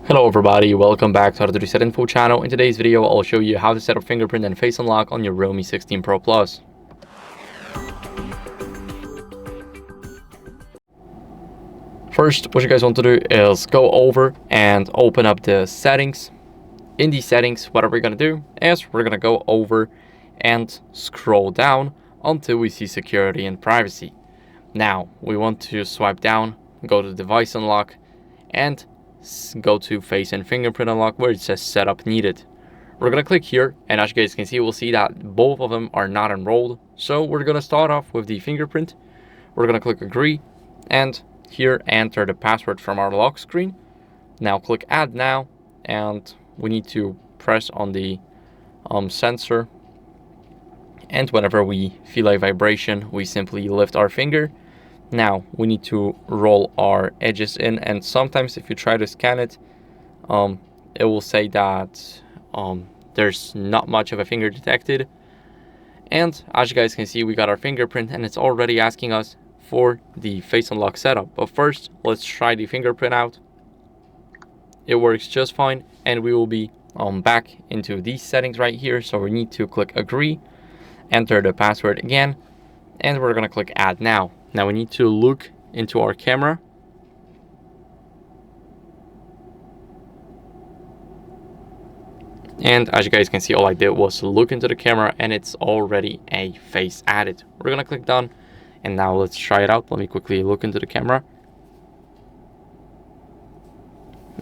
Hello everybody, welcome back to HardReset.Info channel. In today's video, I'll show you how to set up fingerprint and face unlock on your Realme 16 Pro Plus. First, what you guys want to do is go over and open up the settings. In these settings, what we're going to do is we're going to go over and scroll down until we see security and privacy. Now, we want to swipe down, go to device unlock, and go to face and fingerprint unlock where it says setup needed. We're gonna click here, and as you guys can see, we'll see that both of them are not enrolled. So we're gonna start off with the fingerprint. We're gonna click agree, and here enter the password from our lock screen. Now click add now, and we need to press on the sensor, and whenever we feel a vibration, we simply lift our finger. Now we need to roll our edges in, and sometimes if you try to scan it, it will say that there's not much of a finger detected. And as you guys can see, we got our fingerprint and it's already asking us for the face unlock setup. But first, let's try the fingerprint out. It works just fine, and we will be back into these settings right here. So we need to click agree, enter the password again, and we're gonna click add now. Now we need to look into our camera. And as you guys can see, all I did was look into the camera and it's already a face added. We're gonna click done, and now let's try it out. Let me quickly look into the camera.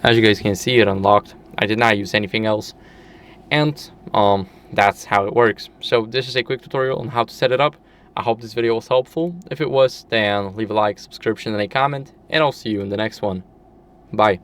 As you guys can see, it unlocked. I did not use anything else, and that's how it works. So this is a quick tutorial on how to set it up. I hope this video was helpful. If it was, then leave a like, subscription, and a comment, and I'll see you in the next one. Bye.